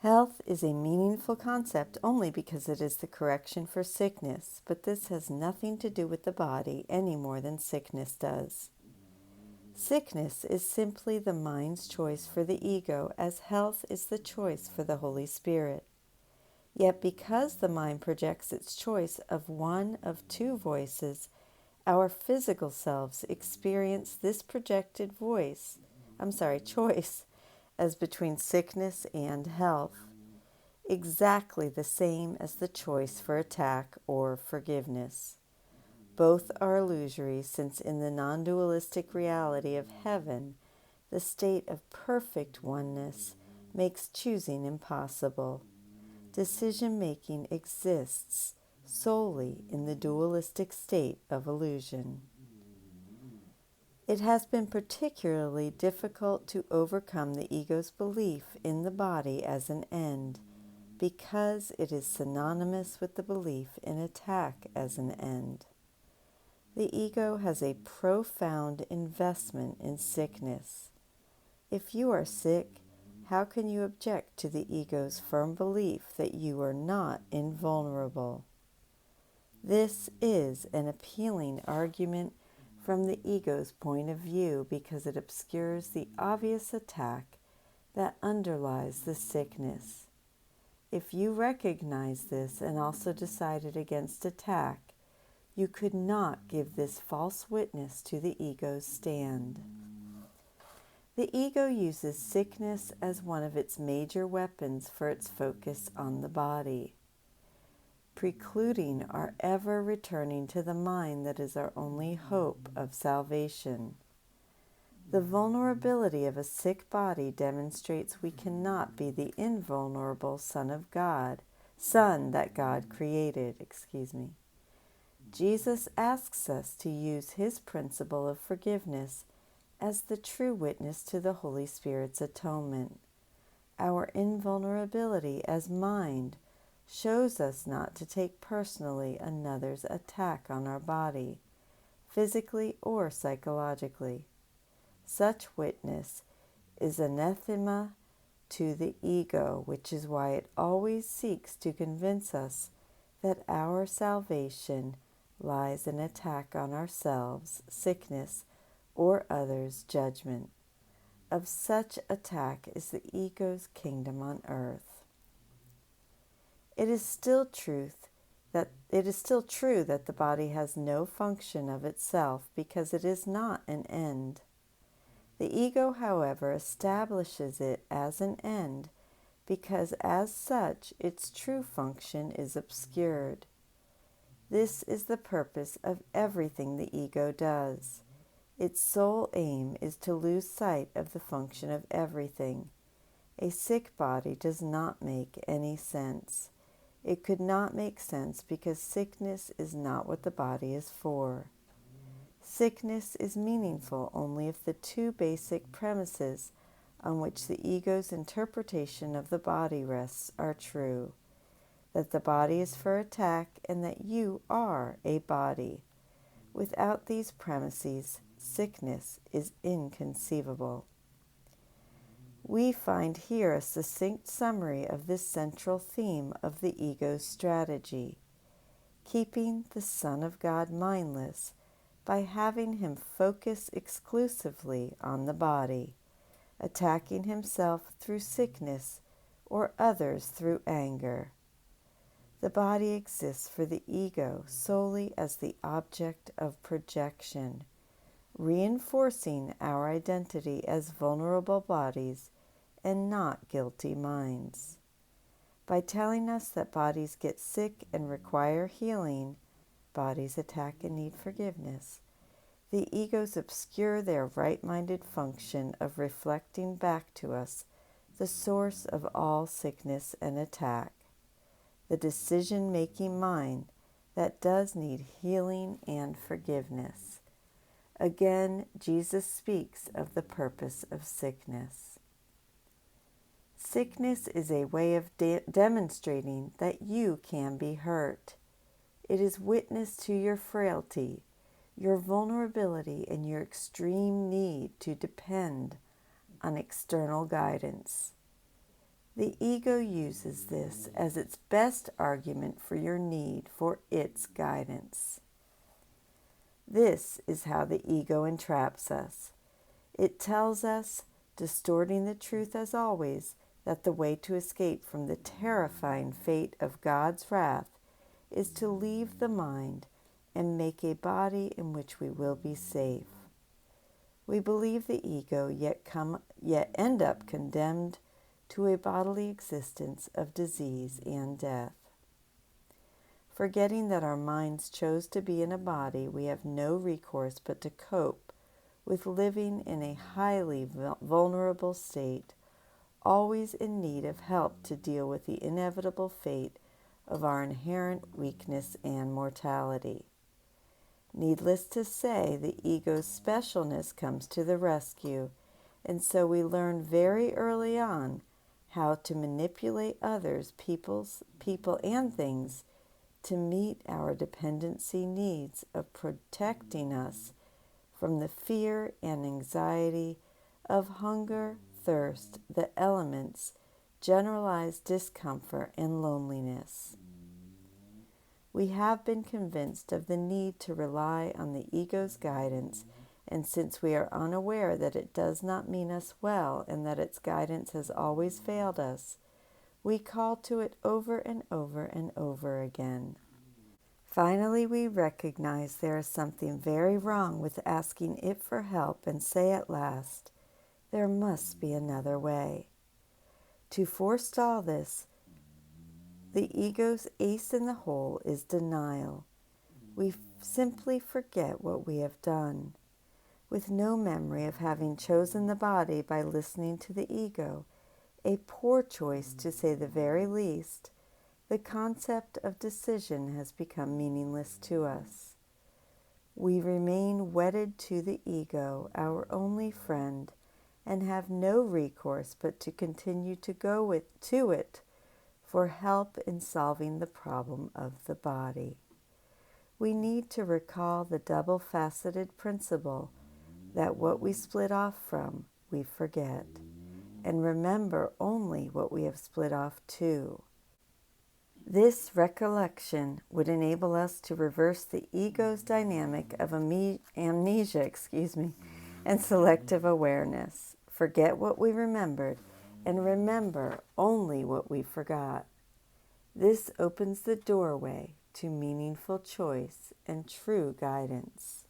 Health is a meaningful concept only because it is the correction for sickness, but this has nothing to do with the body any more than sickness does. Sickness is simply the mind's choice for the ego, as health is the choice for the Holy Spirit. Yet because the mind projects its choice of one of two voices, our physical selves experience this projected choice as between sickness and health, exactly the same as the choice for attack or forgiveness. Both are illusory, since in the non-dualistic reality of heaven, the state of perfect oneness makes choosing impossible. Decision-making exists solely in the dualistic state of illusion. It has been particularly difficult to overcome the ego's belief in the body as an end, because it is synonymous with the belief in attack as an end. The ego has a profound investment in sickness. If you are sick, how can you object to the ego's firm belief that you are not invulnerable? This is an appealing argument from the ego's point of view because it obscures the obvious attack that underlies the sickness. If you recognize this and also decided against attack, you could not give this false witness to the ego's stand. The ego uses sickness as one of its major weapons for its focus on the body, precluding our ever returning to the mind that is our only hope of salvation. The vulnerability of a sick body demonstrates we cannot be the invulnerable Son that God created. Jesus asks us to use his principle of forgiveness as the true witness to the Holy Spirit's atonement. Our invulnerability as mind shows us not to take personally another's attack on our body, physically or psychologically. Such witness is anathema to the ego, which is why it always seeks to convince us that our salvation lies in attack on ourselves, sickness, or others' judgment. Of such attack is the ego's kingdom on earth. It is still true that the body has no function of itself because it is not an end. The ego, however, establishes it as an end because as such its true function is obscured. This is the purpose of everything the ego does. Its sole aim is to lose sight of the function of everything. A sick body does not make any sense. It could not make sense because sickness is not what the body is for. Sickness is meaningful only if the two basic premises on which the ego's interpretation of the body rests are true: that the body is for attack and that you are a body. Without these premises, sickness is inconceivable. We find here a succinct summary of this central theme of the ego's strategy: keeping the Son of God mindless by having him focus exclusively on the body, attacking himself through sickness or others through anger. The body exists for the ego solely as the object of projection, reinforcing our identity as vulnerable bodies and not guilty minds. By telling us that bodies get sick and require healing, bodies attack and need forgiveness, the egos obscure their right-minded function of reflecting back to us the source of all sickness and attack, the decision-making mind that does need healing and forgiveness. Again, Jesus speaks of the purpose of sickness. Sickness is a way of demonstrating that you can be hurt. It is witness to your frailty, your vulnerability, and your extreme need to depend on external guidance. The ego uses this as its best argument for your need for its guidance. This is how the ego entraps us. It tells us, distorting the truth as always, that the way to escape from the terrifying fate of God's wrath is to leave the mind and make a body in which we will be safe. We believe the ego, yet end up condemned to a bodily existence of disease and death. Forgetting that our minds chose to be in a body, we have no recourse but to cope with living in a highly vulnerable state, always in need of help to deal with the inevitable fate of our inherent weakness and mortality. Needless to say, the ego's specialness comes to the rescue, and so we learn very early on how to manipulate others, people and things to meet our dependency needs of protecting us from the fear and anxiety of hunger, thirst, the elements, generalized discomfort, and loneliness. We have been convinced of the need to rely on the ego's guidance, and since we are unaware that it does not mean us well and that its guidance has always failed us, we call to it over and over and over again. Finally, we recognize there is something very wrong with asking it for help and say at last, there must be another way. To forestall this, the ego's ace in the hole is denial. We simply forget what we have done. With no memory of having chosen the body by listening to the ego, a poor choice to say the very least, the concept of decision has become meaningless to us. We remain wedded to the ego, our only friend, and have no recourse but to continue to go to it for help in solving the problem of the body. We need to recall the double-faceted principle that what we split off from, we forget, and remember only what we have split off to. This recollection would enable us to reverse the ego's dynamic of amnesia, and selective awareness. Forget what we remembered and remember only what we forgot. This opens the doorway to meaningful choice and true guidance.